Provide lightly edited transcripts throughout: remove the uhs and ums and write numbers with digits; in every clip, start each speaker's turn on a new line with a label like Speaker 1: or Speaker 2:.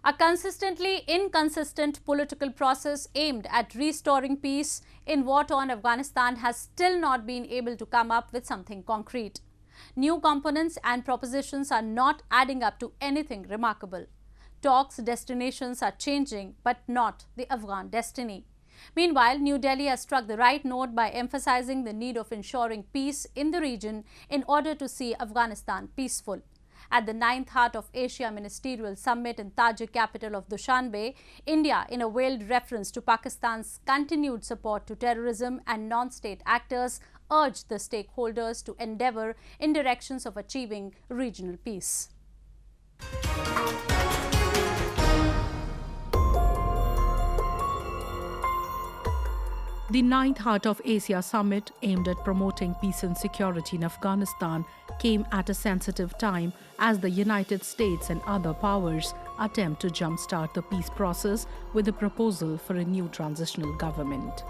Speaker 1: A consistently inconsistent political process aimed at restoring peace in war-torn Afghanistan has still not been able to come up with something concrete. New components and propositions are not adding up to anything remarkable. Talks' destinations are changing, but not the Afghan destiny. Meanwhile, New Delhi has struck the right note by emphasizing the need of ensuring peace in the region in order to see Afghanistan peaceful. At the 9th Heart of Asia Ministerial Summit in Tajik capital of Dushanbe, India, in a veiled reference to Pakistan's continued support to terrorism and non-state actors, urged the stakeholders to endeavour in directions of achieving regional peace.
Speaker 2: The 9th Heart of Asia Summit, aimed at promoting peace and security in Afghanistan, came at a sensitive time as the United States and other powers attempt to jumpstart the peace process with a proposal for a new transitional government.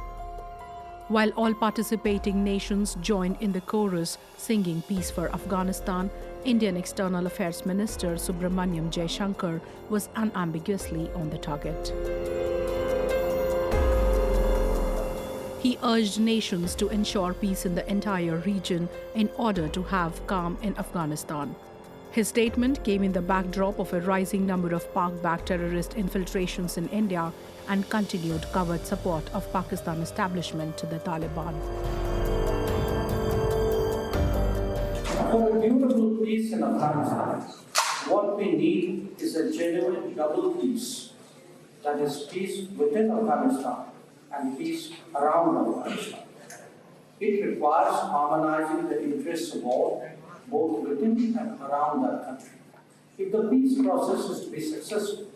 Speaker 2: While all participating nations joined in the chorus singing Peace for Afghanistan, Indian External Affairs Minister Subramaniam Jaishankar was unambiguously on the target. He urged nations to ensure peace in the entire region in order to have calm in Afghanistan. His statement came in the backdrop of a rising number of Pak-backed terrorist infiltrations in India and continued covert support of Pakistan establishment to the Taliban.
Speaker 3: For a durable peace in Afghanistan, what we need is a genuine double peace. That is, peace within Afghanistan and peace around Afghanistan. It requires harmonizing the interests of all, both within and around that country. If the peace process is to be successful,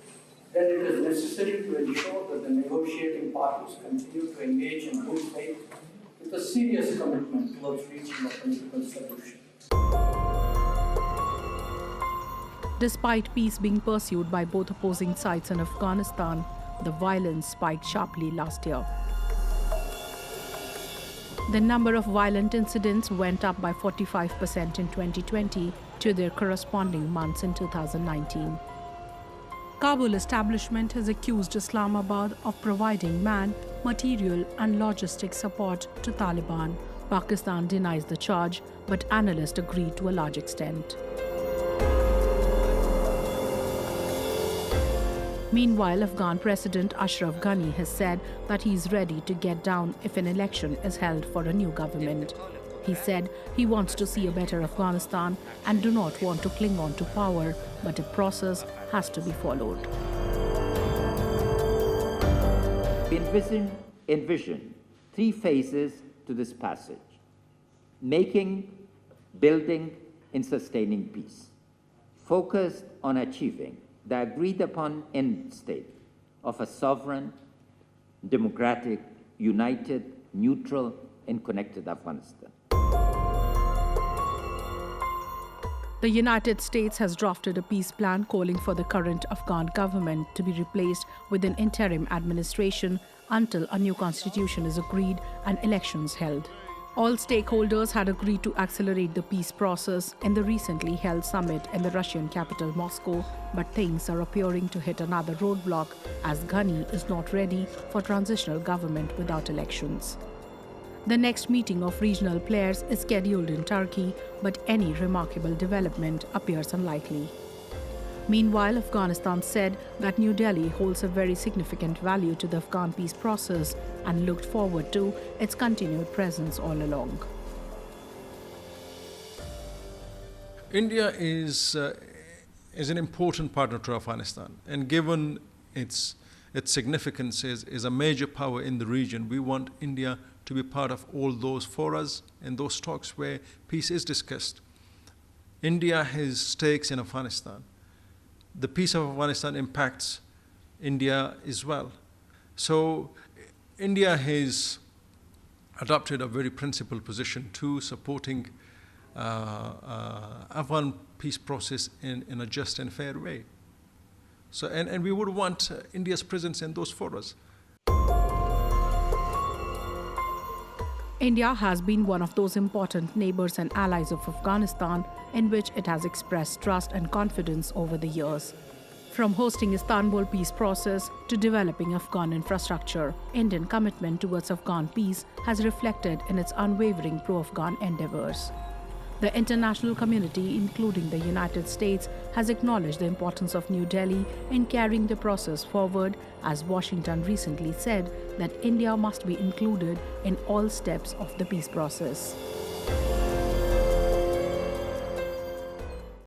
Speaker 3: then it is necessary to ensure that the negotiating parties continue to engage in good faith with a serious commitment towards reaching a political solution.
Speaker 2: Despite peace being pursued by both opposing sides in Afghanistan, the violence spiked sharply last year. The number of violent incidents went up by 45% in 2020 to their corresponding months in 2019. Kabul establishment has accused Islamabad of providing man, material and logistic support to Taliban. Pakistan denies the charge, but analysts agree to a large extent. Meanwhile, Afghan President Ashraf Ghani has said that he is ready to get down if an election is held for a new government. He said he wants to see a better Afghanistan and do not want to cling on to power, but a process has to be followed.
Speaker 4: Envision three phases to this passage: making, building, and sustaining peace, focused on achieving the agreed-upon end state of a sovereign, democratic, united, neutral, and connected Afghanistan.
Speaker 2: The United States has drafted a peace plan calling for the current Afghan government to be replaced with an interim administration until a new constitution is agreed and elections held. All stakeholders had agreed to accelerate the peace process in the recently held summit in the Russian capital Moscow, but things are appearing to hit another roadblock as Ghani is not ready for transitional government without elections. The next meeting of regional players is scheduled in Turkey, but any remarkable development appears unlikely. Meanwhile, Afghanistan said that New Delhi holds a very significant value to the Afghan peace process and looked forward to its continued presence all along.
Speaker 5: India is an important partner to Afghanistan, and given its significance is a major power in the region, we want India to be part of all those forums and those talks where peace is discussed. India has stakes in Afghanistan. The peace of Afghanistan impacts India as well. So India has adopted a very principled position to supporting Afghan peace process in a just and fair way. So, and we would want India's presence in those forums.
Speaker 2: India has been one of those important neighbors and allies of Afghanistan in which it has expressed trust and confidence over the years. From hosting Istanbul peace process to developing Afghan infrastructure, Indian commitment towards Afghan peace has reflected in its unwavering pro-Afghan endeavours. The international community, including the United States, has acknowledged the importance of New Delhi in carrying the process forward, as Washington recently said that India must be included in all steps of the peace process.